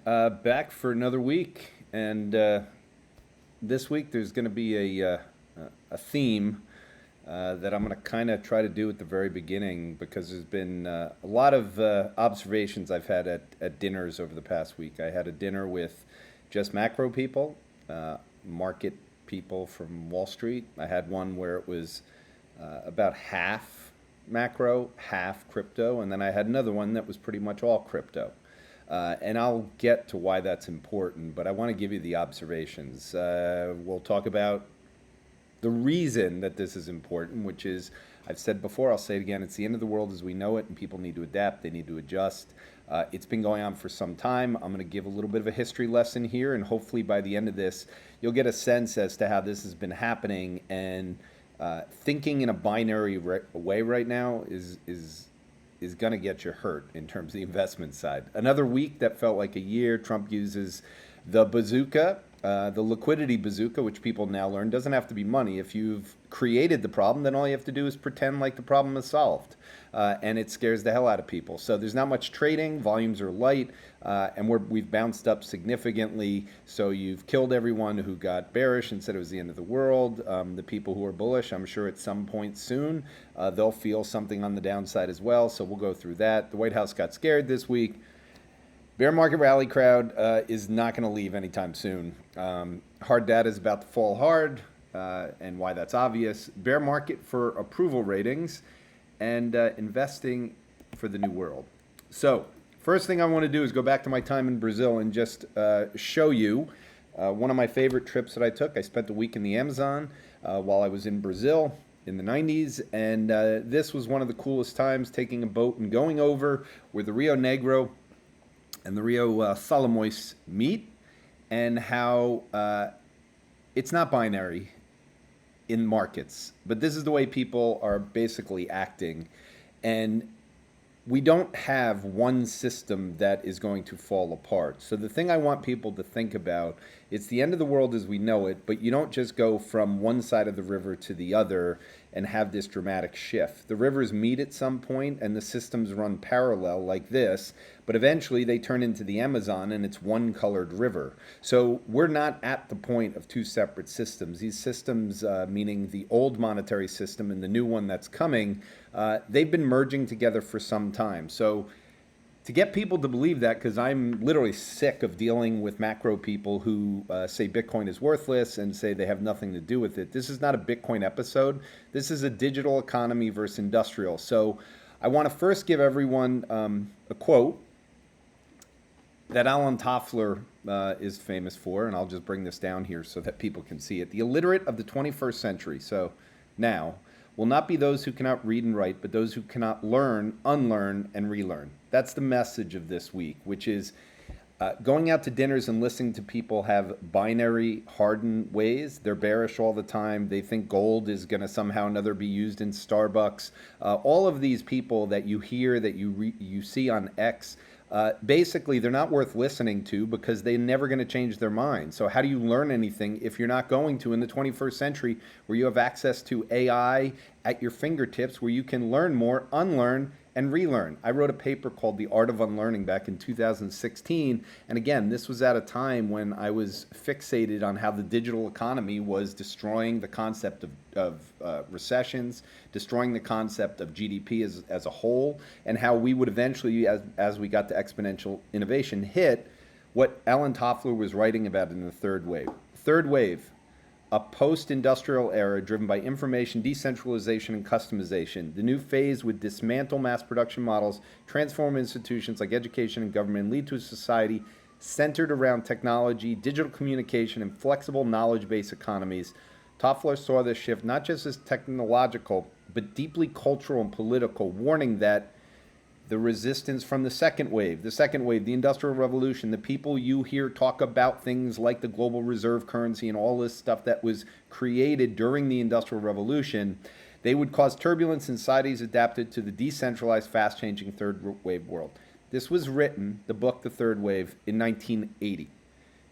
Back for another week, and this week there's going to be a theme that I'm going to kind of try to do at the very beginning because there's been a lot of observations I've had at dinners over the past week. I had a dinner with just macro people, market people from Wall Street. I had one where it was about half macro, half crypto, and then I had another one that was pretty much all crypto. And I'll get to why that's important, but I want to give you the observations. We'll talk about the reason that this is important, which is, I've said before, I'll say it again, it's the end of the world as we know it, and people need to adapt, they need to adjust. It's been going on for some time. I'm going to give a little bit of a history lesson here, and hopefully by the end of this, you'll get a sense as to how this has been happening. And thinking in a binary way right now is going to get you hurt in terms of the investment side. Another week that felt like a year. Trump uses the bazooka, the liquidity bazooka, which people now learn doesn't have to be money. If you've created the problem, then all you have to do is pretend like the problem is solved. And it scares the hell out of people. So there's not much trading, volumes are light, and we've bounced up significantly. So you've killed everyone who got bearish and said it was the end of the world. The people who are bullish, I'm sure at some point soon, they'll feel something on the downside as well. So we'll go through that. The White House got scared this week. Bear market rally crowd is not going to leave anytime soon. Hard data is about to fall hard, and why that's obvious. Bear market for approval ratings and investing for the new world. So first thing I want to do is go back to my time in Brazil and just show you one of my favorite trips that I took. I spent a week in the Amazon while I was in Brazil in the 90s, and this was one of the coolest times, taking a boat and going over where the Rio Negro and the Rio Solimões meet, and how it's not binary in markets, but this is the way people are basically acting. And we don't have one system that is going to fall apart. So the thing I want people to think about, it's the end of the world as we know it, but you don't just go from one side of the river to the other and have this dramatic shift. The rivers meet at some point and the systems run parallel like this, but eventually they turn into the Amazon and it's one colored river. So we're not at the point of two separate systems. These systems, meaning the old monetary system and the new one that's coming, they've been merging together for some time. So to get people to believe that, because I'm literally sick of dealing with macro people who say Bitcoin is worthless and say they have nothing to do with it. This is not a Bitcoin episode. This is a digital economy versus industrial. So I want to first give everyone a quote that Alan Toffler is famous for, and I'll just bring this down here so that people can see it. The illiterate of the 21st century, so now, will not be those who cannot read and write, but those who cannot learn, unlearn, and relearn. That's the message of this week, which is going out to dinners and listening to people have binary, hardened ways. They're bearish all the time. They think gold is going to somehow or another be used in Starbucks. All of these people that you hear, that you see on X, basically, they're not worth listening to because they're never going to change their mind. So how do you learn anything if you're not going to in the 21st century where you have access to AI at your fingertips, where you can learn more, unlearn, and relearn? I wrote a paper called The Art of Unlearning back in 2016. And again, this was at a time when I was fixated on how the digital economy was destroying the concept of recessions, destroying the concept of GDP as a whole, and how we would eventually, as we got to exponential innovation, hit what Alan Toffler was writing about in the third wave. Third wave, a post-industrial era driven by information, decentralization, and customization. The new phase would dismantle mass production models, transform institutions like education and government, and lead to a society centered around technology, digital communication, and flexible knowledge-based economies. Toffler saw this shift not just as technological, but deeply cultural and political, warning that the resistance from the second wave, the Industrial Revolution, the people you hear talk about things like the global reserve currency and all this stuff that was created during the Industrial Revolution, they would cause turbulence in societies adapted to the decentralized, fast-changing third wave world. This was written, the book, The Third Wave, in 1980.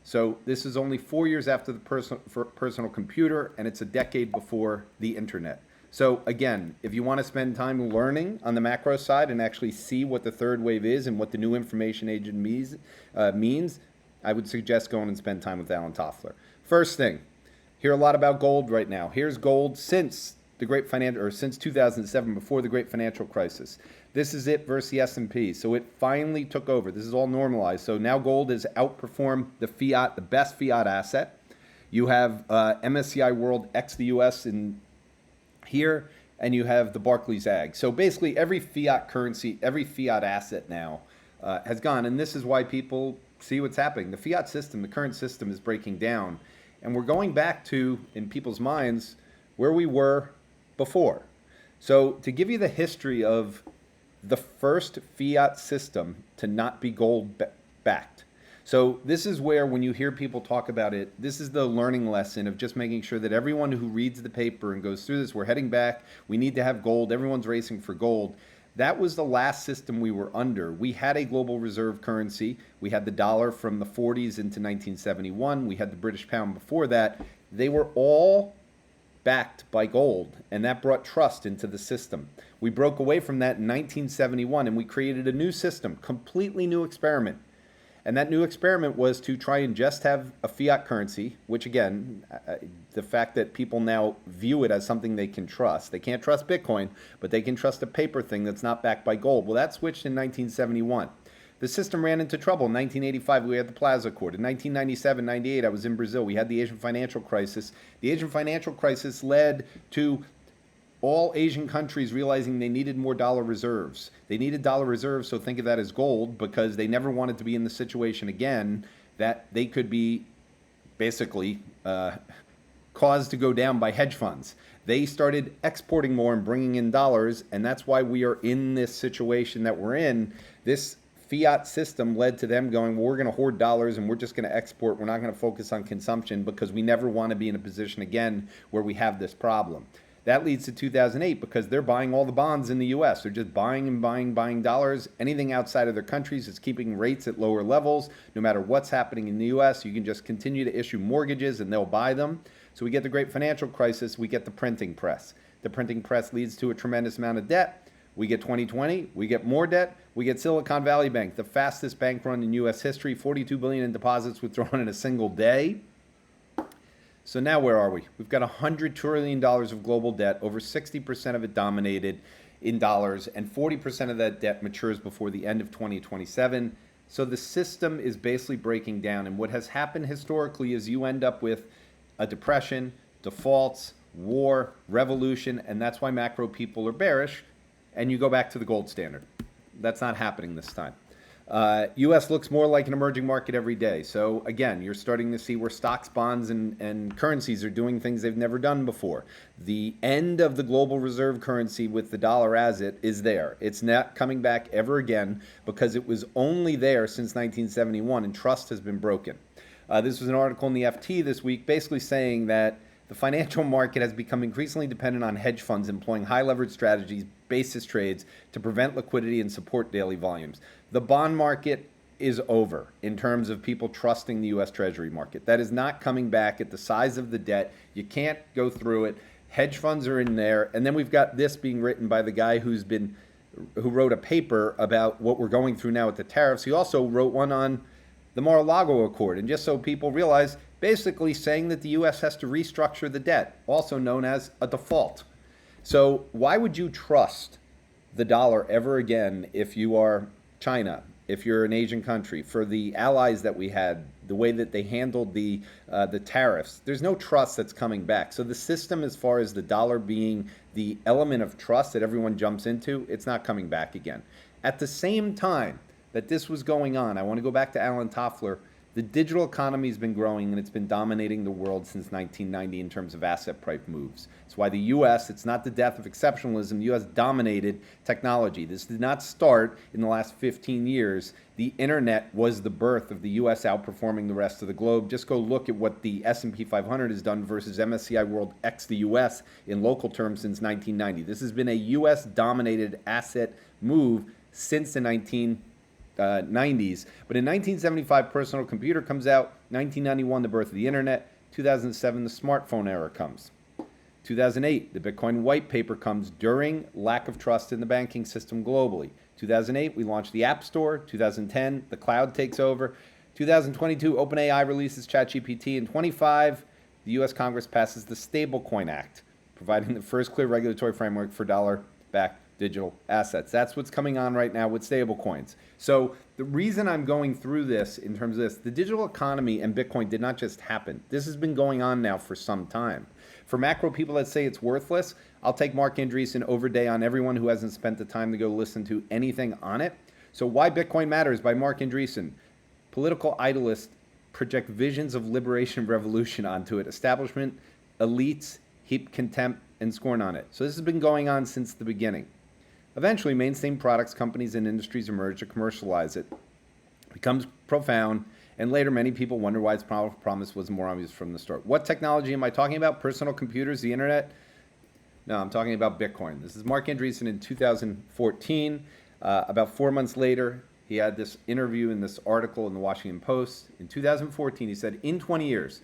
So this is only 4 years after the personal computer, and it's a decade before the internet. So again, if you want to spend time learning on the macro side and actually see what the third wave is and what the new information age means, I would suggest going and spend time with Alan Toffler. First thing, hear a lot about gold right now. Here's gold since the great financial, or since 2007, before the great financial crisis. This is it versus the S&P. So it finally took over. This is all normalized. So now gold has outperformed the fiat, the best fiat asset. You have MSCI World X the US in here, and you have the Barclays Ag. So basically every fiat currency, every fiat asset now has gone. And this is why people see what's happening. The fiat system, the current system is breaking down. And we're going back to, in people's minds, where we were before. So to give you the history of the first fiat system to not be gold backed. So this is where, when you hear people talk about it, this is the learning lesson of just making sure that everyone who reads the paper and goes through this, we're heading back, we need to have gold, everyone's racing for gold. That was the last system we were under. We had a global reserve currency. We had the dollar from the 40s into 1971. We had the British pound before that. They were all backed by gold, and that brought trust into the system. We broke away from that in 1971, and we created a new system, completely new experiment. And that new experiment was to try and just have a fiat currency, which again, the fact that people now view it as something they can trust. They can't trust Bitcoin, but they can trust a paper thing that's not backed by gold. Well, that switched in 1971. The system ran into trouble. In 1985, we had the Plaza Accord. In 1997, 98, I was in Brazil. We had the Asian financial crisis. The Asian financial crisis led to all Asian countries realizing they needed more dollar reserves. They needed dollar reserves, so think of that as gold, because they never wanted to be in the situation again that they could be basically caused to go down by hedge funds. They started exporting more and bringing in dollars, and that's why we are in this situation that we're in. This fiat system led to them going, well, we're going to hoard dollars and we're just going to export. We're not going to focus on consumption because we never want to be in a position again where we have this problem. That leads to 2008 because they're buying all the bonds in the U.S. They're just buying and buying dollars. Anything outside of their countries is keeping rates at lower levels. No matter what's happening in the U.S., you can just continue to issue mortgages and they'll buy them. So we get the great financial crisis, we get the printing press. The printing press leads to a tremendous amount of debt. We get 2020, we get more debt. We get Silicon Valley Bank, the fastest bank run in U.S. history, $42 billion in deposits withdrawn in a single day. So now where are we? We've got $100 trillion of global debt, over 60% of it dominated in dollars, and 40% of that debt matures before the end of 2027. So the system is basically breaking down, and what has happened historically is you end up with a depression, defaults, war, revolution, and that's why macro people are bearish, and you go back to the gold standard. That's not happening this time. U.S. looks more like an emerging market every day. So again, you're starting to see where stocks, bonds, and currencies are doing things they've never done before. The end of the global reserve currency with the dollar as it is there. It's not coming back ever again because it was only there since 1971 and trust has been broken. This was an article in the FT this week basically saying that the financial market has become increasingly dependent on hedge funds employing high leverage strategies, basis trades to prevent liquidity and support daily volumes. The bond market is over in terms of people trusting the U.S. Treasury market. That is not coming back at the size of the debt. You can't go through it. Hedge funds are in there. And then we've got this being written by the guy who wrote a paper about what we're going through now with the tariffs. He also wrote one on the Mar-a-Lago Accord. And just so people realize, basically saying that the U.S. has to restructure the debt, also known as a default. So why would you trust the dollar ever again if you are China, if you're an Asian country, for the allies that we had, the way that they handled the tariffs? There's no trust that's coming back. So the system, as far as the dollar being the element of trust that everyone jumps into, it's not coming back again. At the same time that this was going on, I want to go back to Alan Toffler. The digital economy has been growing and it's been dominating the world since 1990 in terms of asset price moves. It's why the U.S., it's not the death of exceptionalism, the U.S. dominated technology. This did not start in the last 15 years. The internet was the birth of the U.S. outperforming the rest of the globe. Just go look at what the S&P 500 has done versus MSCI World X the U.S. in local terms since 1990. This has been a U.S. dominated asset move since the 1990s. But in 1975, personal computer comes out. 1991, the birth of the internet. 2007, the smartphone era comes. 2008, the Bitcoin white paper comes during lack of trust in the banking system globally. 2008, we launched the App Store. 2010, the cloud takes over. 2022, OpenAI releases ChatGPT. In 25, the U.S. Congress passes the Stablecoin Act, providing the first clear regulatory framework for dollar-backed digital assets. That's what's coming on right now with stablecoins. So the reason I'm going through this in terms of this, the digital economy and Bitcoin did not just happen. This has been going on now for some time. For macro people that say it's worthless, I'll take Mark Andreessen over day on everyone who hasn't spent the time to go listen to anything on it. So Why Bitcoin Matters by Mark Andreessen. Political idolists project visions of liberation and revolution onto it. Establishment elites heap contempt and scorn on it. So this has been going on since the beginning. Eventually, mainstream products, companies, and industries emerge to commercialize it. It becomes profound, and later many people wonder why its promise was more obvious from the start. What technology am I talking about? Personal computers, the internet? No, I'm talking about Bitcoin. This is Mark Andreessen in 2014. About 4 months later, he had this interview in this article in the Washington Post. In 2014, he said, in 20 years,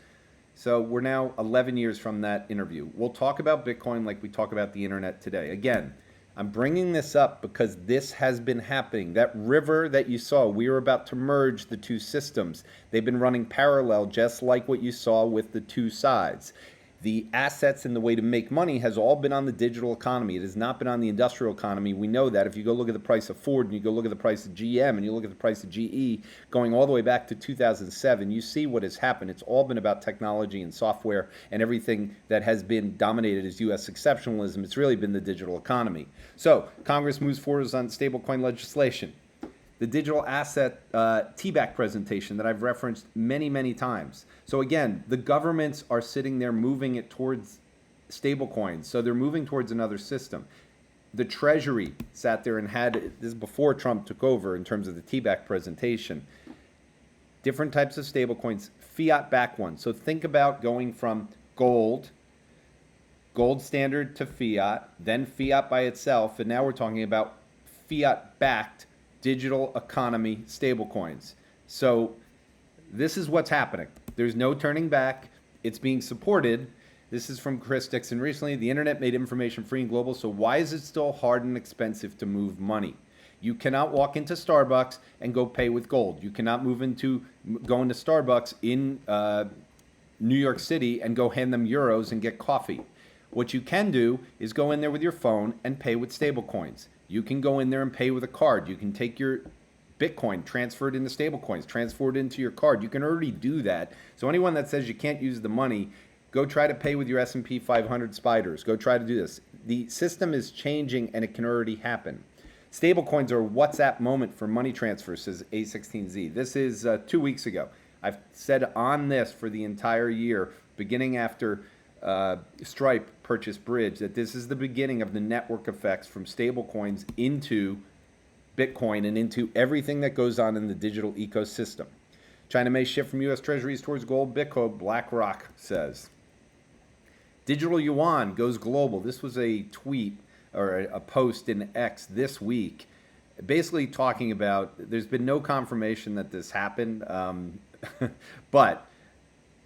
so we're now 11 years from that interview, we'll talk about Bitcoin like we talk about the internet today. Again, I'm bringing this up because this has been happening. That river that you saw, we are about to merge the two systems. They've been running parallel, just like what you saw with the two sides. The assets and the way to make money has all been on the digital economy. It has not been on the industrial economy. We know that. If you go look at the price of Ford and you go look at the price of GM and you look at the price of GE going all the way back to 2007, you see what has happened. It's all been about technology and software and everything that has been dominated as U.S. exceptionalism. It's really been the digital economy. So Congress moves forward on stablecoin legislation. The digital asset TBAC presentation that I've referenced many, many times. So again, the governments are sitting there moving it towards stablecoins. So they're moving towards another system. The Treasury sat there and had, this is before Trump took over in terms of the TBAC presentation, different types of stablecoins, fiat-backed ones. So think about going from gold standard to fiat, then fiat by itself, and now we're talking about fiat-backed digital economy stablecoins. So this is what's happening. There's no turning back. It's being supported. This is from Chris Dixon recently. The internet made information free and global, so why is it still hard and expensive to move money? You cannot walk into Starbucks and go pay with gold. You cannot go into Starbucks in New York City and go hand them euros and get coffee. What you can do is go in there with your phone and pay with stablecoins. You can go in there and pay with a card. You can take your Bitcoin, transfer it into stablecoins, transfer it into your card. You can already do that. So anyone that says you can't use the money, go try to pay with your S&P 500 spiders. Go try to do this. The system is changing and it can already happen. Stablecoins are a WhatsApp moment for money transfers, says A16Z. This is 2 weeks ago. I've said on this for the entire year, beginning after Stripe purchased Bridge, that this is the beginning of the network effects from stablecoins into Bitcoin and into everything that goes on in the digital ecosystem. China may shift from U.S. treasuries towards gold, Bitcoin, BlackRock says. Digital yuan goes global. This was a tweet or a post in X this week, basically talking about, there's been no confirmation that this happened, but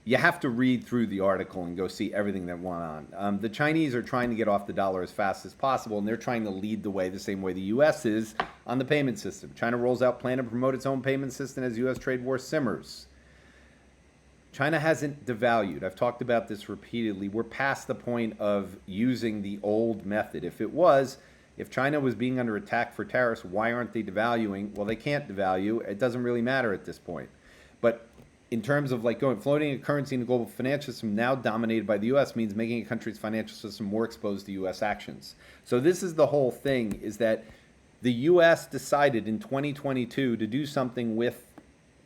you have to read through the article and go see everything that went on. The Chinese are trying to get off the dollar as fast as possible, and they're trying to lead the way the same way the U.S. is on the payment system. China rolls out plan to promote its own payment system as U.S. trade war simmers. China hasn't devalued. I've talked about this repeatedly. We're past the point of using the old method. If China was being under attack for tariffs, why aren't they devaluing? Well, they can't devalue. It doesn't really matter at this point. But in terms of floating a currency in the global financial system now dominated by the U.S. means making a country's financial system more exposed to U.S. actions. So this is the whole thing, is that the U.S. decided in 2022 to do something with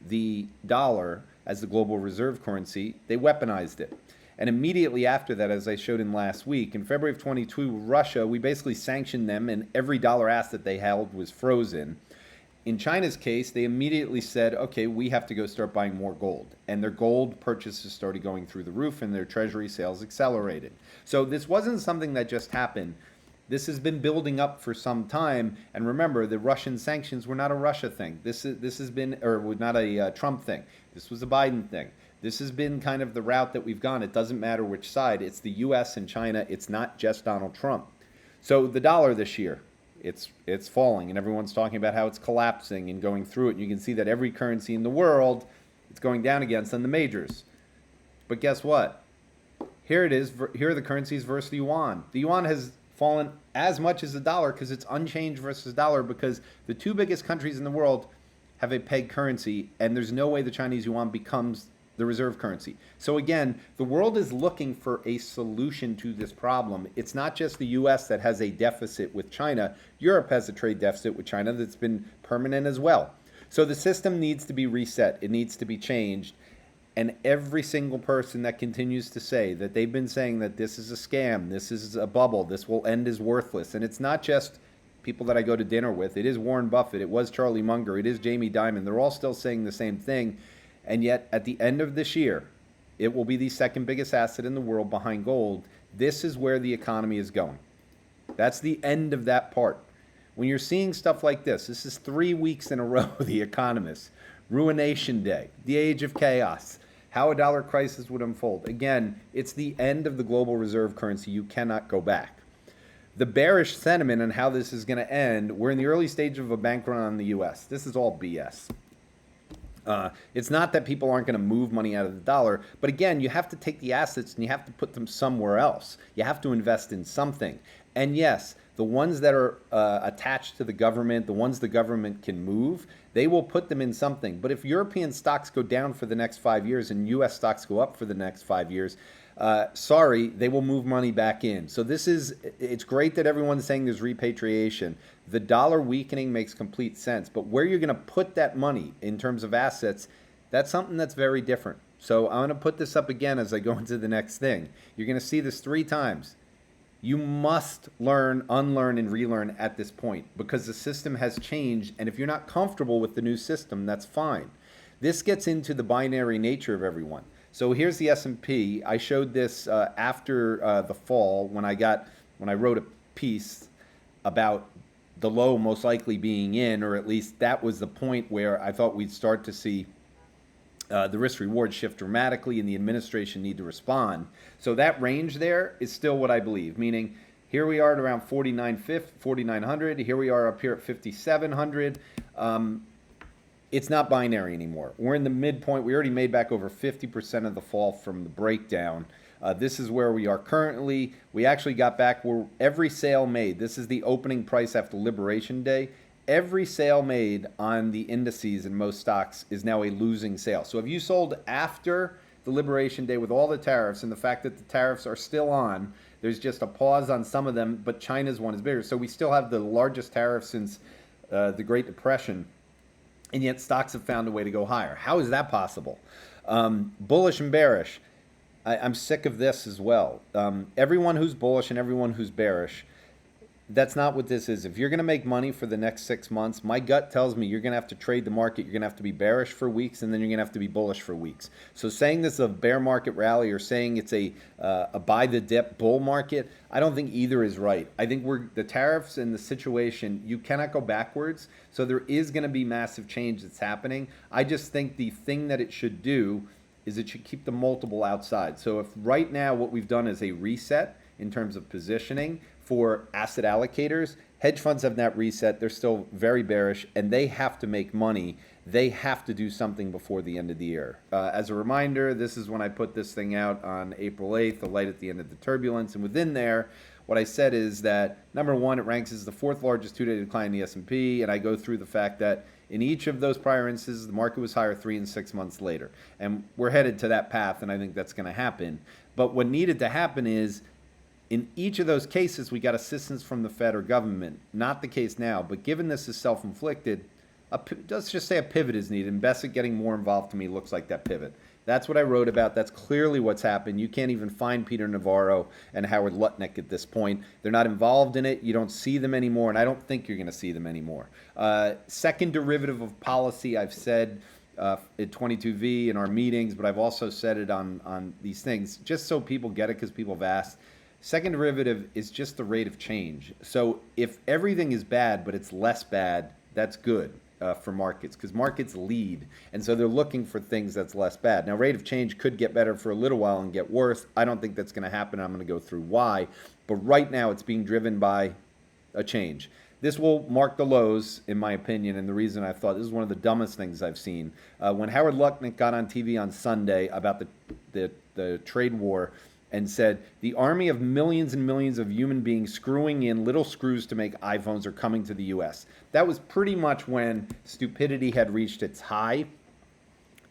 the dollar as the global reserve currency. They weaponized it. And immediately after that, as I showed in last week, in February of 22, Russia, we basically sanctioned them and every dollar asset they held was frozen. In China's case, they immediately said, okay, we have to go start buying more gold. And their gold purchases started going through the roof and their treasury sales accelerated. So this wasn't something that just happened. This has been building up for some time. And remember, the Russian sanctions were not a Russia thing. This has been, or not a Trump thing. This was a Biden thing. This has been kind of the route that we've gone. It doesn't matter which side. It's the US and China. It's not just Donald Trump. So the dollar this year, it's falling, and everyone's talking about how it's collapsing and going through it. And you can see that every currency in the world, it's going down against on the majors. But guess what? Here it is. Here are the currencies versus the yuan. The yuan has fallen as much as the dollar because it's unchanged versus dollar, because the two biggest countries in the world have a peg currency, and there's no way the Chinese yuan becomes the reserve currency. So again, the world is looking for a solution to this problem. It's not just the US that has a deficit with China. Europe has a trade deficit with China that's been permanent as well. So the system needs to be reset. It needs to be changed. And every single person that continues to say that they've been saying that this is a scam, this is a bubble, this will end as worthless. And it's not just people that I go to dinner with. It is Warren Buffett. It was Charlie Munger. It is Jamie Dimon. They're all still saying the same thing. And yet, at the end of this year, it will be the second biggest asset in the world behind gold. This is where the economy is going. That's the end of that part. When you're seeing stuff like this is 3 weeks in a row, The Economist, Ruination Day, the age of chaos, how a dollar crisis would unfold. Again, it's the end of the global reserve currency. You cannot go back. The bearish sentiment and how this is going to end, we're in the early stage of a bank run on the U.S. This is all BS. It's not that people aren't going to move money out of the dollar, but again, you have to take the assets and you have to put them somewhere else. You have to invest in something. And yes, the ones that are attached to the government, the ones the government can move, they will put them in something. But if European stocks go down for the next 5 years and U.S. stocks go up for the next 5 years, sorry, they will move money back in. So it's great that everyone's saying there's repatriation. The dollar weakening makes complete sense, but where you're going to put that money in terms of assets, that's something that's very different. So I'm going to put this up again as I go into the next thing. You're going to see this 3 times. You must learn, unlearn, and relearn at this point because the system has changed, and if you're not comfortable with the new system, that's fine. This gets into the binary nature of everyone. So here's the S&P. I showed this after the fall when I wrote a piece about the low most likely being in, or at least that was the point where I thought we'd start to see the risk reward shift dramatically and the administration need to respond. So that range there is still what I believe, meaning here we are at around 4,900. Here we are up here at 5,700. It's not binary anymore. We're in the midpoint. We already made back over 50% of the fall from the breakdown. This is where we are currently. We actually got back where every sale made, this is the opening price after Liberation Day, every sale made on the indices in most stocks is now a losing sale. So if you sold after the Liberation Day with all the tariffs and the fact that the tariffs are still on, there's just a pause on some of them, but China's one is bigger. So we still have the largest tariff since the Great Depression, and yet stocks have found a way to go higher. How is that possible? Bullish and bearish. I'm sick of this as well. Everyone who's bullish and everyone who's bearish, that's not what this is. If you're going to make money for the next 6 months, my gut tells me you're going to have to trade the market. You're going to have to be bearish for weeks, and then you're going to have to be bullish for weeks. So saying this is a bear market rally or saying it's a buy the dip bull market, I don't think either is right. I think the tariffs and the situation, you cannot go backwards. So there is going to be massive change that's happening. I just think the thing that it should do is it should keep the multiple outside. So if right now what we've done is a reset in terms of positioning for asset allocators, hedge funds have not reset. They're still very bearish, and they have to make money. They have to do something before the end of the year. As a reminder, this is when I put this thing out on April 8th, the light at the end of the turbulence. And within there, what I said is that, number one, it ranks as the 4th largest two-day decline in the S&P, and I go through the fact that in each of those prior instances, the market was higher 3 and 6 months later. And we're headed to that path, and I think that's going to happen. But what needed to happen is, in each of those cases, we got assistance from the Fed or government. Not the case now, but given this is self-inflicted, let's just say a pivot is needed, and Bessent getting more involved to me looks like that pivot. That's what I wrote about. That's clearly what's happened. You can't even find Peter Navarro and Howard Lutnick at this point. They're not involved in it. You don't see them anymore, and I don't think you're going to see them anymore. Second derivative of policy, I've said at 22V in our meetings, but I've also said it on these things, just so people get it because people have asked. Second derivative is just the rate of change. So if everything is bad, but it's less bad, that's good. for markets, because markets lead, and so they're looking for things that's less bad. Now, rate of change could get better for a little while and get worse. I don't think that's going to happen. I'm going to go through why, but right now it's being driven by a change. This will mark the lows, in my opinion, and the reason I thought this is one of the dumbest things I've seen. When Howard Lutnick got on TV on Sunday about the trade war and said the army of millions and millions of human beings screwing in little screws to make iPhones are coming to the U.S. That was pretty much when stupidity had reached its high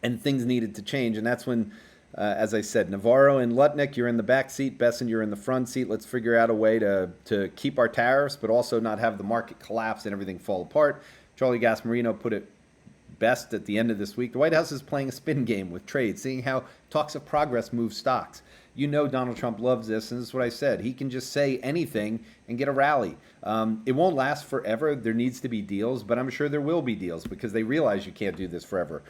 and things needed to change, and that's when as I said, Navarro and Lutnick, you're in the back seat. Bessent, you're in the front seat. Let's figure out a way to keep our tariffs, but also not have the market collapse and everything fall apart. Charlie Gasmarino put it best at the end of this week. The White House is playing a spin game with trade, seeing how talks of progress move stocks. You know Donald Trump loves this, and this is what I said. He can just say anything and get a rally. It won't last forever. There needs to be deals, but I'm sure there will be deals because they realize you can't do this forever.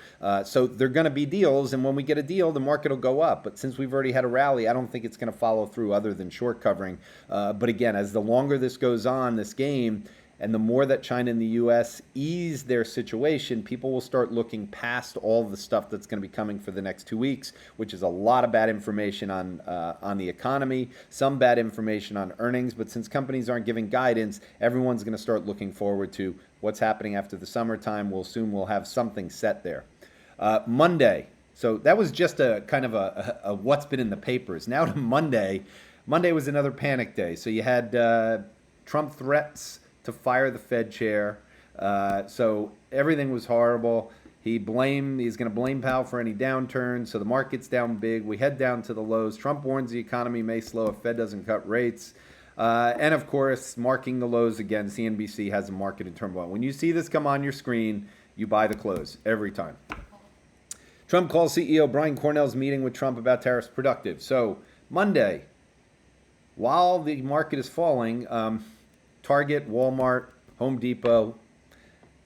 So they're going to be deals, and when we get a deal, the market will go up. But since we've already had a rally, I don't think it's going to follow through other than short covering. But again, as the longer this goes on, this game, and the more that China and the U.S. ease their situation, people will start looking past all the stuff that's going to be coming for the next 2 weeks, which is a lot of bad information on the economy, some bad information on earnings. But since companies aren't giving guidance, everyone's going to start looking forward to what's happening after the summertime. We'll assume we'll have something set there. Monday. So that was just a kind of a what's been in the papers. Now to Monday. Monday was another panic day. So you had Trump threats to fire the Fed chair. So everything was horrible. He's going to blame Powell for any downturn. So the market's down big. We head down to the lows. Trump warns the economy may slow if Fed doesn't cut rates. And of course, marking the lows again, CNBC has a market in turmoil. When you see this come on your screen, you buy the close every time. Trump calls CEO Brian Cornell's meeting with Trump about tariffs productive. So Monday, while the market is falling, Target, Walmart, Home Depot,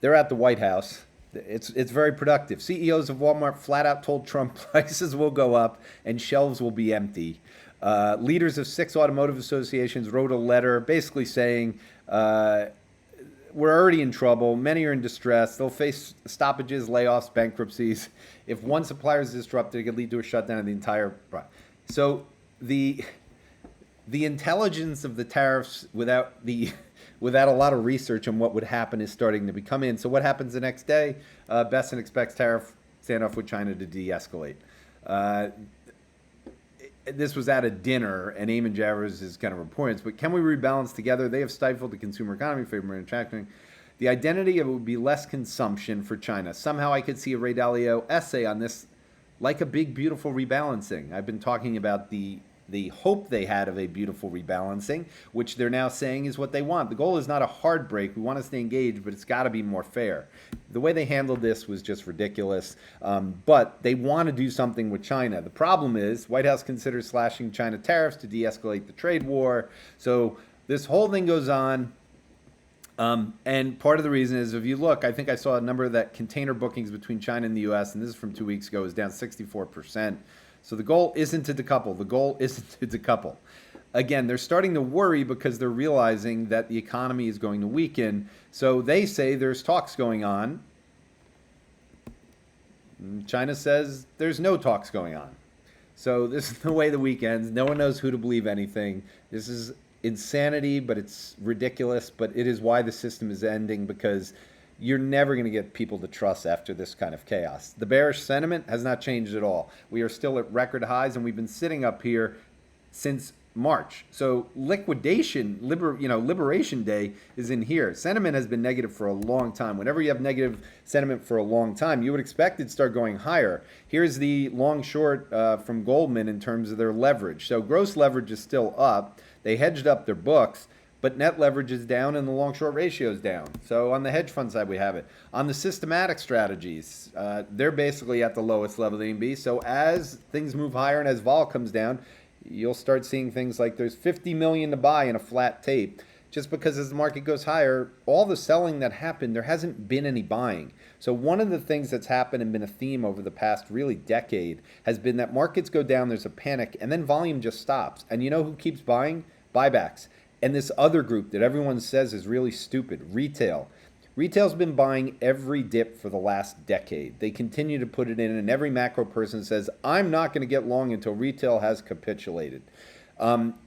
they're at the White House. It's very productive. CEOs of Walmart flat out told Trump prices will go up and shelves will be empty. Leaders of 6 automotive associations wrote a letter basically saying, we're already in trouble. Many are in distress. They'll face stoppages, layoffs, bankruptcies. If one supplier is disrupted, it could lead to a shutdown of the entire product. So the intelligence of the tariffs without a lot of research on what would happen is starting to become in. So what happens the next day? Bessent expects tariff standoff with China to de-escalate. This was at a dinner, and Eamon Javers is kind of reporting, but can we rebalance together? They have stifled the consumer economy, favor manufacturing. The identity of it would be less consumption for China. Somehow I could see a Ray Dalio essay on this like a big, beautiful rebalancing. I've been talking about the hope they had of a beautiful rebalancing, which they're now saying is what they want. The goal is not a hard break. We want to stay engaged, but it's got to be more fair. The way they handled this was just ridiculous, but they want to do something with China. The problem is White House considers slashing China tariffs to de-escalate the trade war. So this whole thing goes on. And part of the reason is, if you look, I think I saw a number that container bookings between China and the U.S., and this is from 2 weeks ago, is down 64%. So the goal isn't to decouple. The goal isn't to decouple. Again, they're starting to worry because they're realizing that the economy is going to weaken. So they say there's talks going on. China says there's no talks going on. So this is the way the week ends. No one knows who to believe anything. This is insanity, but it's ridiculous. But it is why the system is ending, because you're never going to get people to trust after this kind of chaos. The bearish sentiment has not changed at all. We are still at record highs, and we've been sitting up here since March. So liberation day is in here. Sentiment has been negative for a long time. Whenever you have negative sentiment for a long time, you would expect it to start going higher. Here's the long short from Goldman in terms of their leverage. So gross leverage is still up. They hedged up their books, but net leverage is down and the long-short ratio is down. So on the hedge fund side, we have it. On the systematic strategies, they're basically at the lowest level they can be. So as things move higher and as vol comes down, you'll start seeing things like there's 50 million to buy in a flat tape. Just because as the market goes higher, all the selling that happened, there hasn't been any buying. So one of the things that's happened and been a theme over the past really decade has been that markets go down, there's a panic, and then volume just stops. And you know who keeps buying? Buybacks. And this other group that everyone says is really stupid, retail. Retail's been buying every dip for the last decade. They continue to put it in, and every macro person says, I'm not going to get long until retail has capitulated.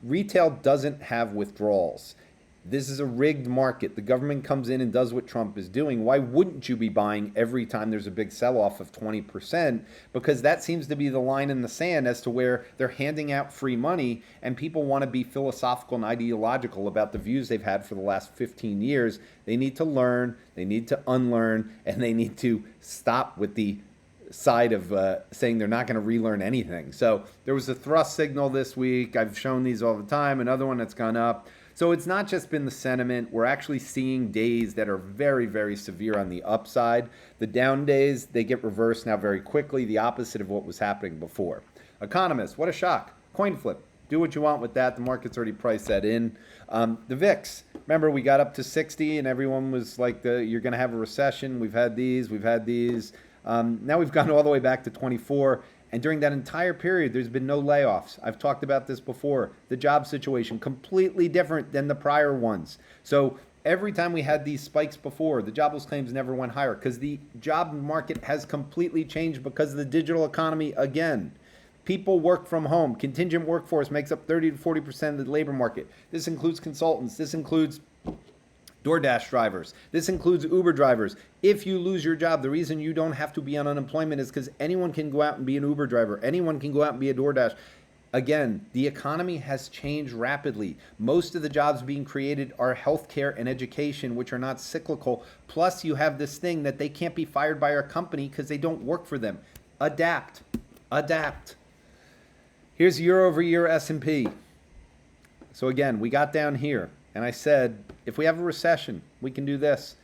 Retail doesn't have withdrawals. This is a rigged market. The government comes in and does what Trump is doing. Why wouldn't you be buying every time there's a big sell-off of 20%? Because that seems to be the line in the sand as to where they're handing out free money and people want to be philosophical and ideological about the views they've had for the last 15 years. They need to learn, they need to unlearn, and they need to stop with the side of saying they're not going to relearn anything. So there was a thrust signal this week. I've shown these all the time. Another one that's gone up. So it's not just been the sentiment. We're actually seeing days that are very, very severe on the upside. The down days, they get reversed now very quickly, the opposite of what was happening before. Economists, what a shock. Coin flip. Do what you want with that. The market's already priced that in. The VIX, remember we got up to 60 and everyone was like, you're going to have a recession. We've had these. Now we've gone all the way back to 24. And during that entire period, there's been no layoffs. I've talked about this before. The job situation, completely different than the prior ones. So every time we had these spikes before, the jobless claims never went higher because the job market has completely changed because of the digital economy again. People work from home. Contingent workforce makes up 30 to 40% of the labor market. This includes consultants. This includes DoorDash drivers. This includes Uber drivers. If you lose your job, the reason you don't have to be on unemployment is because anyone can go out and be an Uber driver. Anyone can go out and be a DoorDash. Again, the economy has changed rapidly. Most of the jobs being created are healthcare and education, which are not cyclical. Plus, you have this thing that they can't be fired by our company because they don't work for them. Adapt. Adapt. Here's year over year S&P. So again, we got down here. And I said, if we have a recession, we can do this.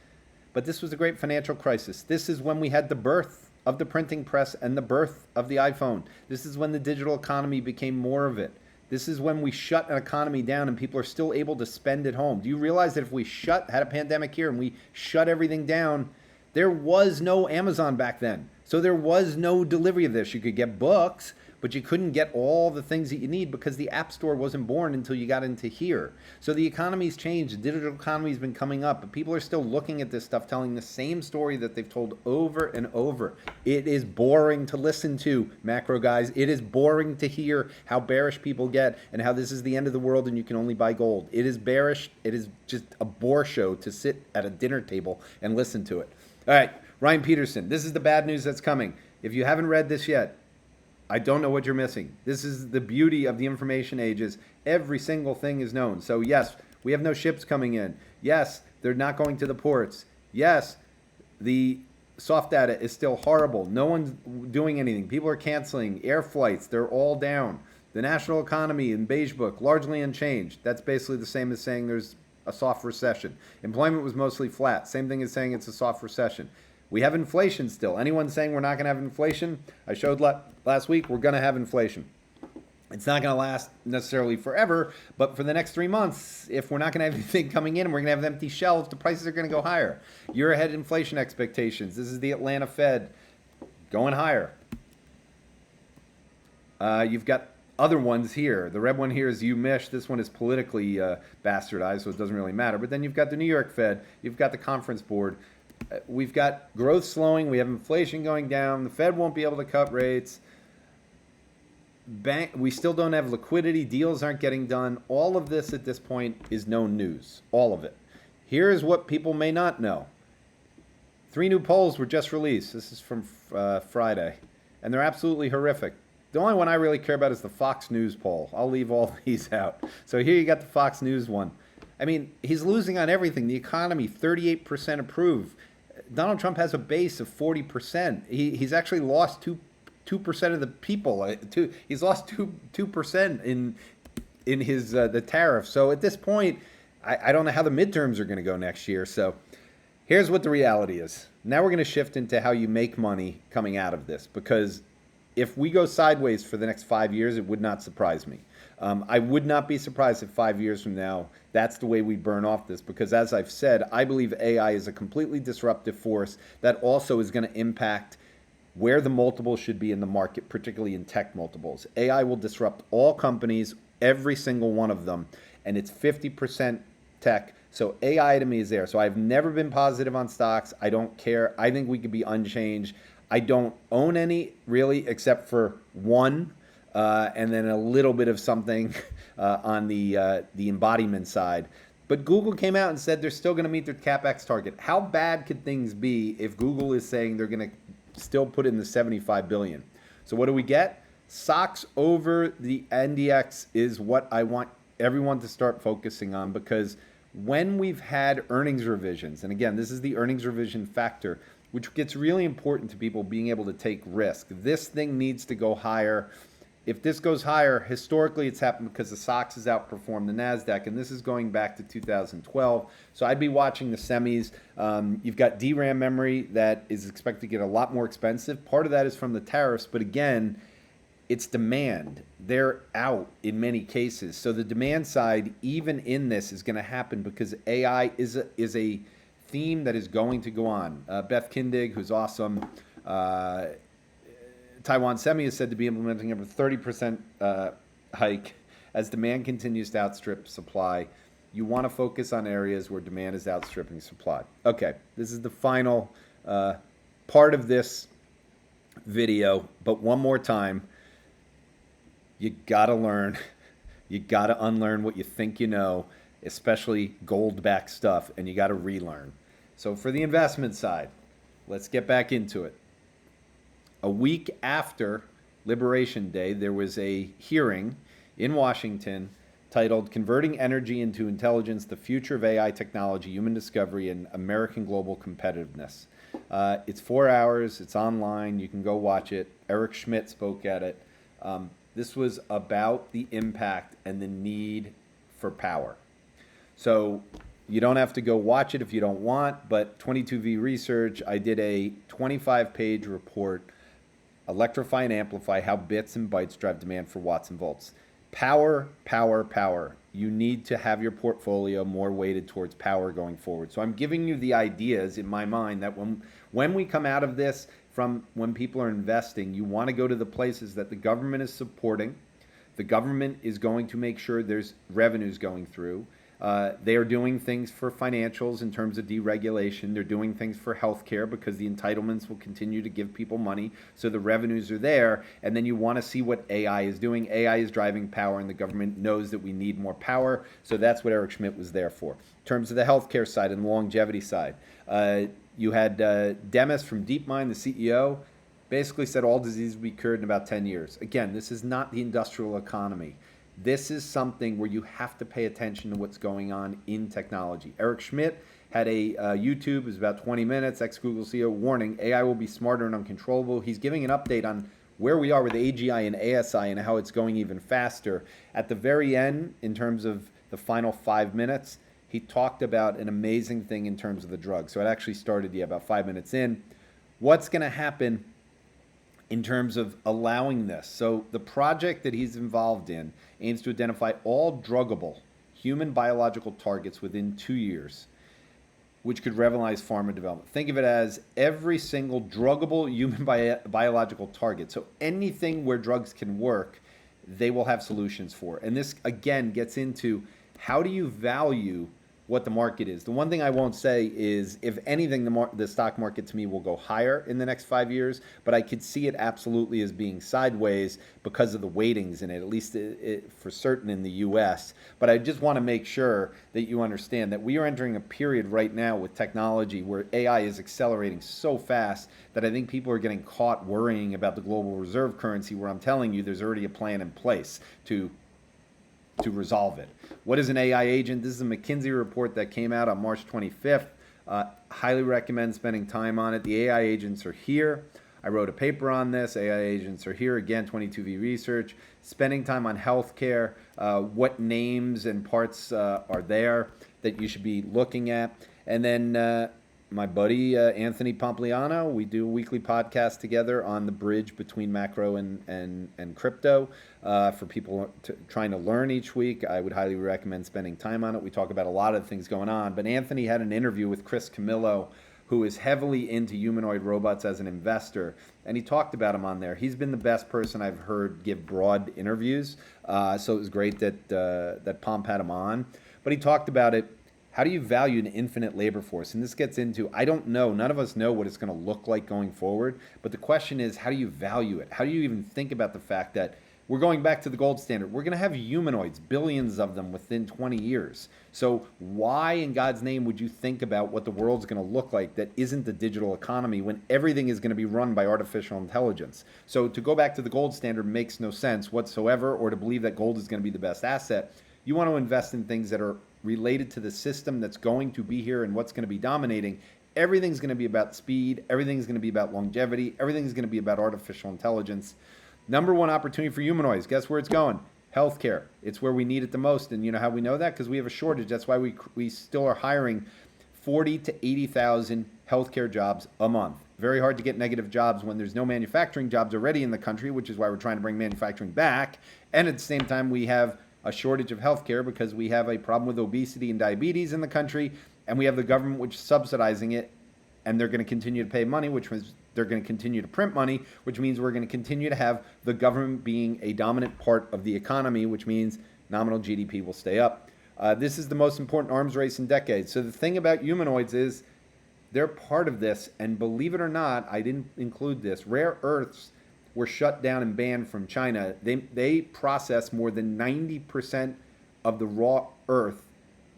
But this was a great financial crisis. This is when we had the birth of the printing press and the birth of the iPhone. This is when the digital economy became more of it. This is when we shut an economy down and people are still able to spend at home. Do you realize that if we had a pandemic here and we shut everything down, there was no Amazon back then. So there was no delivery of this. You could get books, but you couldn't get all the things that you need because the App Store wasn't born until you got into here. So the economy's changed. The digital economy's been coming up, but people are still looking at this stuff, telling the same story that they've told over and over. It is boring to listen to, macro guys. It is boring to hear how bearish people get and how this is the end of the world and you can only buy gold. It is bearish. It is just a bore show to sit at a dinner table and listen to it. All right, Ryan Peterson, this is the bad news that's coming. If you haven't read this yet, I don't know what you're missing. This is the beauty of the information ages. Every single thing is known. So yes, we have no ships coming in. Yes, they're not going to the ports. Yes, the soft data is still horrible. No one's doing anything. People are canceling air flights. They're all down. The national economy in Beige Book, largely unchanged. That's basically the same as saying there's a soft recession. Employment was mostly flat. Same thing as saying it's a soft recession. We have inflation still. Anyone saying we're not going to have inflation? I showed last week we're going to have inflation. It's not going to last necessarily forever, but for the next 3 months, if we're not going to have anything coming in and we're going to have empty shelves, the prices are going to go higher. Year ahead inflation expectations. This is the Atlanta Fed going higher. You've got other ones here. The red one here is UMISH. This one is politically bastardized, so it doesn't really matter. But then you've got the New York Fed. You've got the Conference Board. We've got growth slowing. We have inflation going down. The Fed won't be able to cut rates. We still don't have liquidity. Deals aren't getting done. All of this at this point is known news. All of it. Here's what people may not know. 3 new polls were just released. This is from Friday. And they're absolutely horrific. The only one I really care about is the Fox News poll. I'll leave all these out. So here you got the Fox News one. I mean, he's losing on everything. The economy, 38% approve. Donald Trump has a base of 40%. He's actually lost 2% of the people. He's lost 2% in his the tariffs. So at this point, I don't know how the midterms are going to go next year. So here's what the reality is. Now we're going to shift into how you make money coming out of this, because if we go sideways for the next 5 years, it would not surprise me. I would not be surprised if 5 years from now, that's the way we burn off this, because as I've said, I believe AI is a completely disruptive force that also is going to impact where the multiples should be in the market, particularly in tech multiples. AI will disrupt all companies, every single one of them, and it's 50% tech, So AI to me is there. So I've never been positive on stocks. I don't care. I think we could be unchanged. I don't own any really, except for one, and then a little bit of something on the embodiment side. But Google came out and said they're still going to meet their capex target. How bad could things be if Google is saying they're going to still put in the 75 billion? So what do we get? Stocks over the NDX is what I want everyone to start focusing on, because when we've had earnings revisions, and again, this is the earnings revision factor, which gets really important to people being able to take risk. This thing needs to go higher. If this goes higher, historically it's happened because the SOX has outperformed the NASDAQ, and this is going back to 2012. So I'd be watching the semis. You've got DRAM memory that is expected to get a lot more expensive. Part of that is from the tariffs, but again, it's demand. They're out in many cases. So the demand side, even in this, is going to happen because AI is a theme that is going to go on. Beth Kindig, who's awesome, Taiwan Semi is said to be implementing a 30% hike as demand continues to outstrip supply. You want to focus on areas where demand is outstripping supply. Okay, this is the final part of this video, but one more time, you got to learn. You got to unlearn what you think you know, especially gold-backed stuff, and you got to relearn. So for the investment side, let's get back into it. A week after Liberation Day, there was a hearing in Washington titled Converting Energy into Intelligence, the Future of AI Technology, Human Discovery, and American Global Competitiveness. It's 4 hours. It's online. You can go watch it. Eric Schmidt spoke at it. This was about the impact and the need for power. So you don't have to go watch it if you don't want, but 22V Research, I did a 25-page report, Electrify and Amplify How Bits and Bytes Drive Demand for Watts and Volts. Power, power, power. You need to have your portfolio more weighted towards power going forward. So I'm giving you the ideas in my mind that when we come out of this, from when people are investing, you want to go to the places that the government is supporting. The government is going to make sure there's revenues going through. They are doing things for financials in terms of deregulation. They're doing things for healthcare because the entitlements will continue to give people money, so the revenues are there. And then you want to see what AI is doing. AI is driving power, and the government knows that we need more power. So that's what Eric Schmidt was there for. In terms of the healthcare side and the longevity side, you had Demis from DeepMind, the CEO, basically said all diseases will be cured in about 10 years. Again, this is not the industrial economy. This is something where you have to pay attention to what's going on in technology. Eric Schmidt had a YouTube, it was about 20 minutes, ex-Google CEO, warning, AI will be smarter and uncontrollable. He's giving an update on where we are with AGI and ASI and how it's going even faster. At the very end, in terms of the final 5 minutes, he talked about an amazing thing in terms of the drug. So it actually started, about 5 minutes in. What's going to happen in terms of allowing this? So the project that he's involved in aims to identify all druggable human biological targets within 2 years, which could revolutionize pharma development. Think of it as every single druggable human biological target. So anything where drugs can work, they will have solutions for. And this, again, gets into how do you value what the market is. The one thing I won't say is, if anything, the stock market to me will go higher in the next 5 years, but I could see it absolutely as being sideways because of the weightings in it, at least for certain in the US. But I just want to make sure that you understand that we are entering a period right now with technology where AI is accelerating so fast that I think people are getting caught worrying about the global reserve currency, where I'm telling you there's already a plan in place to resolve it. What is an AI agent? This is a McKinsey report that came out on March 25th. Highly recommend spending time on it. The AI agents are here. I wrote a paper on this. AI agents are here. Again, 22V Research. Spending time on healthcare. What names and parts are there that you should be looking at. And then my buddy Anthony Pompliano, we do a weekly podcast together on the bridge between macro and crypto. For people trying to learn each week, I would highly recommend spending time on it. We talk about a lot of things going on. But Anthony had an interview with Chris Camillo, who is heavily into humanoid robots as an investor, and he talked about him on there. He's been the best person I've heard give broad interviews, so it was great that Pomp had him on. But he talked about it, how do you value an infinite labor force? And this gets into, I don't know, none of us know what it's going to look like going forward. But the question is, how do you value it? How do you even think about the fact that we're going back to the gold standard? We're going to have humanoids, billions of them within 20 years. So why in God's name would you think about what the world's going to look like that isn't the digital economy when everything is going to be run by artificial intelligence? So to go back to the gold standard makes no sense whatsoever, or to believe that gold is going to be the best asset. You want to invest in things that are related to the system that's going to be here and what's going to be dominating. Everything's going to be about speed. Everything's going to be about longevity. Everything's going to be about artificial intelligence. Number one opportunity for humanoids. Guess where it's going? Healthcare. It's where we need it the most. And you know how we know that? Because we have a shortage. That's why we still are hiring 40 to 80,000 healthcare jobs a month. Very hard to get negative jobs when there's no manufacturing jobs already in the country, which is why we're trying to bring manufacturing back. And at the same time, we have a shortage of healthcare because we have a problem with obesity and diabetes in the country, and we have the government which is subsidizing it, and they're going to continue to pay money, which means they're going to continue to print money, which means we're going to continue to have the government being a dominant part of the economy, which means nominal GDP will stay up. This is the most important arms race in decades. So the thing about humanoids is they're part of this, and believe it or not, I didn't include this, rare earths were shut down and banned from China. They process more than 90% of the raw earth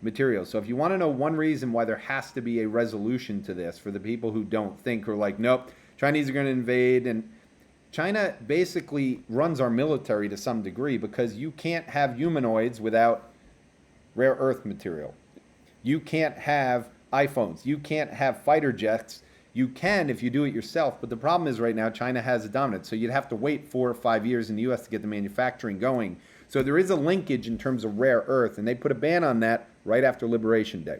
materials. So if you want to know one reason why there has to be a resolution to this for the people who don't think or like, nope, Chinese are going to invade, and China basically runs our military to some degree because you can't have humanoids without rare earth material. You can't have iPhones. You can't have fighter jets. You can if you do it yourself, but the problem is right now China has a dominance, so you'd have to wait 4 or 5 years in the U.S. to get the manufacturing going. So there is a linkage in terms of rare earth, and they put a ban on that right after Liberation Day.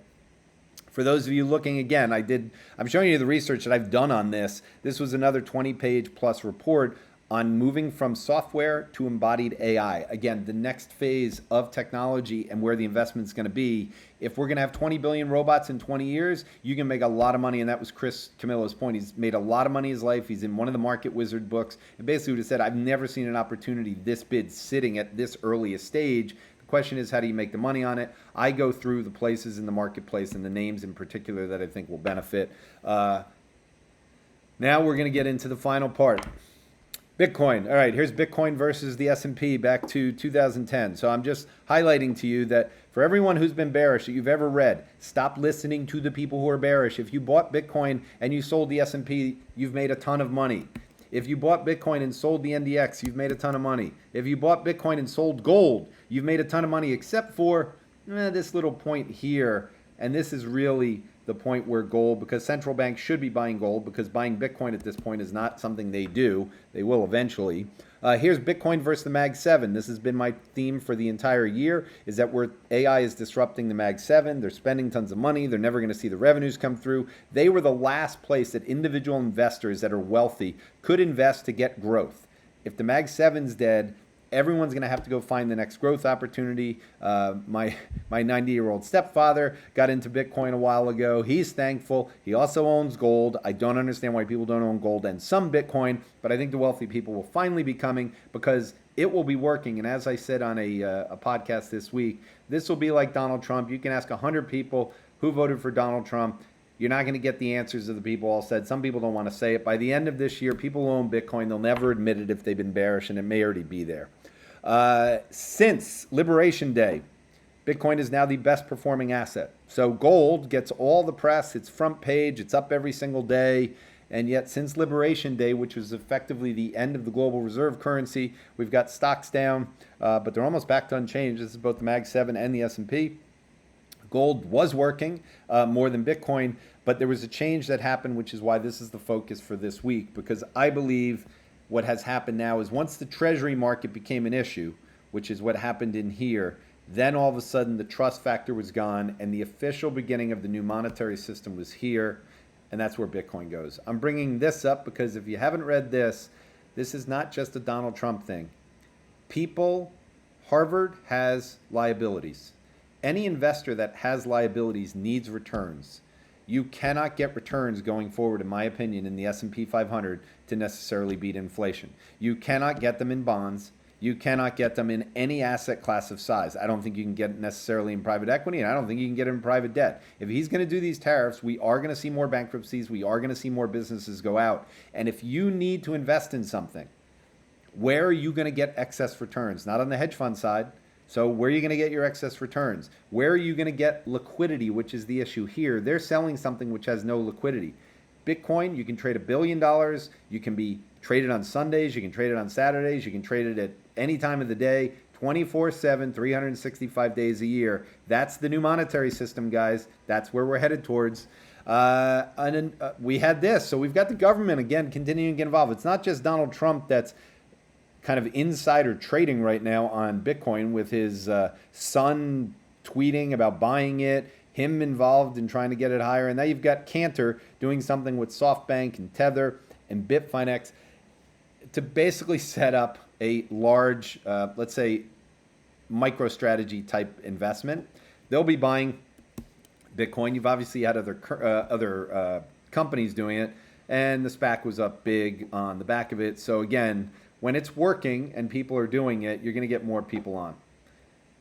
For those of you looking again, I'm showing you the research that I've done on this. This was another 20-page plus report on moving from software to embodied AI. Again, the next phase of technology and where the investment is going to be. If we're going to have 20 billion robots in 20 years, you can make a lot of money. And that was Chris Camillo's point. He's made a lot of money in his life. He's in one of the Market Wizard books. And basically what he said, I've never seen an opportunity this big sitting at this early a stage. The question is, how do you make the money on it? I go through the places in the marketplace and the names in particular that I think will benefit. Now we're going to get into the final part. Bitcoin. All right, here's Bitcoin versus the S&P back to 2010. So I'm just highlighting to you that for everyone who's been bearish that you've ever read, stop listening to the people who are bearish. If you bought Bitcoin and you sold the S&P, you've made a ton of money. If you bought Bitcoin and sold the NDX, you've made a ton of money. If you bought Bitcoin and sold gold, you've made a ton of money, except for this little point here. And this is really the point where gold, because central banks should be buying gold, because buying Bitcoin at this point is not something they do. They will eventually. Here's Bitcoin versus the Mag 7. This has been my theme for the entire year, is that where AI is disrupting the Mag 7. They're spending tons of money. They're never going to see the revenues come through. They were the last place that individual investors that are wealthy could invest to get growth. If the Mag 7's dead, everyone's going to have to go find the next growth opportunity. My 90-year-old stepfather got into Bitcoin a while ago. He's thankful. He also owns gold. I don't understand why people don't own gold and some Bitcoin, but I think the wealthy people will finally be coming because it will be working. And as I said on a podcast this week, this will be like Donald Trump. You can ask 100 people who voted for Donald Trump. You're not going to get the answers of the people all said. Some people don't want to say it. By the end of this year, people who own Bitcoin, they'll never admit it if they've been bearish, and it may already be there. Since Liberation Day, Bitcoin is now the best performing asset. So gold gets all the press. It's front page. It's up every single day. And yet since Liberation Day, which was effectively the end of the global reserve currency, we've got stocks down, but they're almost back to unchanged. This is both the Mag 7 and the S&P. Gold was working more than Bitcoin, but there was a change that happened, which is why this is the focus for this week, because I believe what has happened now is once the treasury market became an issue, which is what happened in here, then all of a sudden the trust factor was gone and the official beginning of the new monetary system was here, and that's where Bitcoin goes. I'm bringing this up because if you haven't read this, this is not just a Donald Trump thing. Harvard has liabilities. Any investor that has liabilities needs returns. You cannot get returns going forward, in my opinion, in the S&P 500 to necessarily beat inflation. You cannot get them in bonds. You cannot get them in any asset class of size. I don't think you can get it necessarily in private equity, and I don't think you can get it in private debt. If he's going to do these tariffs, we are going to see more bankruptcies. We are going to see more businesses go out. And if you need to invest in something, where are you going to get excess returns? Not on the hedge fund side. So where are you going to get your excess returns? Where are you going to get liquidity, which is the issue here? They're selling something which has no liquidity. Bitcoin, you can trade $1 billion. You can be traded on Sundays. You can trade it on Saturdays. You can trade it at any time of the day, 24/7, 365 days a year. That's the new monetary system, guys. That's where we're headed towards. We had this. So we've got the government, again, continuing to get involved. It's not just Donald Trump that's kind of insider trading right now on Bitcoin with his son tweeting about buying it, him involved in trying to get it higher. And now you've got Cantor doing something with SoftBank and Tether and Bitfinex to basically set up a large, let's say, MicroStrategy type investment. They'll be buying Bitcoin. You've obviously had other companies doing it, and the SPAC was up big on the back of it. So again, when it's working and people are doing it, you're going to get more people on.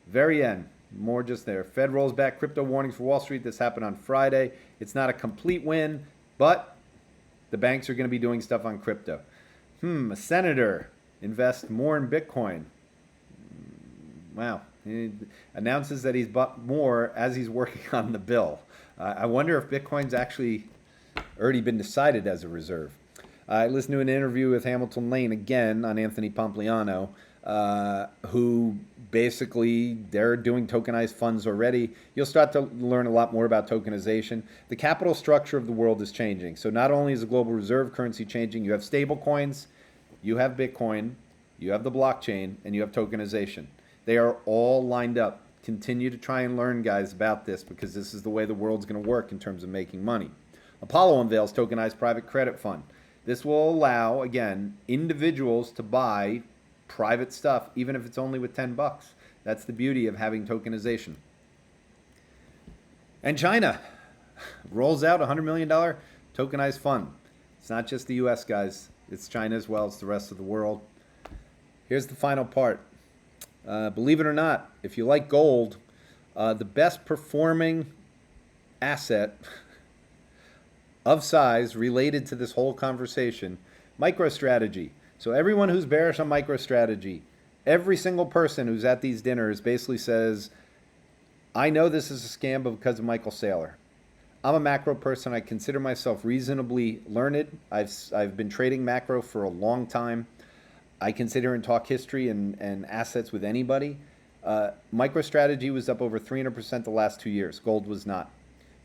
Very end. More just there. Fed rolls back crypto warnings for Wall Street. This happened on Friday. It's not a complete win, but the banks are going to be doing stuff on crypto. A senator invests more in Bitcoin. Wow. He announces that he's bought more as he's working on the bill. I wonder if Bitcoin's actually already been decided as a reserve. I listened to an interview with Hamilton Lane again on Anthony Pompliano, who basically they're doing tokenized funds already. You'll start to learn a lot more about tokenization. The capital structure of the world is changing. So not only is the global reserve currency changing, you have stable coins, you have Bitcoin, you have the blockchain, and you have tokenization. They are all lined up. Continue to try and learn, guys, about this because this is the way the world's going to work in terms of making money. Apollo unveils tokenized private credit fund. This will allow, again, individuals to buy private stuff, even if it's only with $10. That's the beauty of having tokenization. And China rolls out a $100 million tokenized fund. It's not just the US, guys. It's China as well. It's the rest of the world. Here's the final part. Believe it or not, if you like gold, the best performing asset of size related to this whole conversation, MicroStrategy. So everyone who's bearish on MicroStrategy, every single person who's at these dinners basically says, I know this is a scam because of Michael Saylor. I'm a macro person. I consider myself reasonably learned. I've been trading macro for a long time. I can sit here and talk history and assets with anybody. MicroStrategy was up over 300% the last 2 years. Gold was not.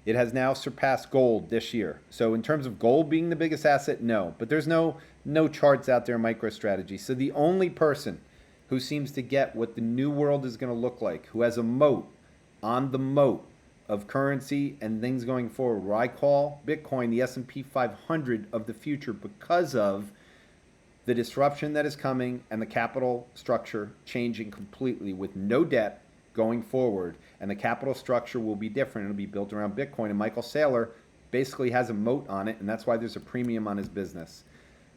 It has now surpassed gold this year. So in terms of gold being the biggest asset, no. But there's no charts out there in MicroStrategy. So the only person who seems to get what the new world is going to look like, who has a moat on the moat of currency and things going forward, where I call Bitcoin the S&P 500 of the future because of the disruption that is coming and the capital structure changing completely with no debt going forward, and the capital structure will be different. It'll be built around Bitcoin, and Michael Saylor basically has a moat on it, and that's why there's a premium on his business.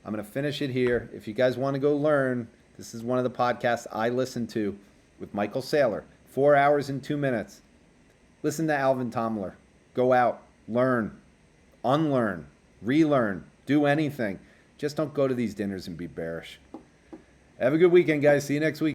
I'm going to finish it here. If you guys want to go learn, this is one of the podcasts I listen to with Michael Saylor, 4 hours and 2 minutes. Listen to Alvin Tomler. Go out, learn, unlearn, relearn, do anything. Just don't go to these dinners and be bearish. Have a good weekend, guys. See you next week.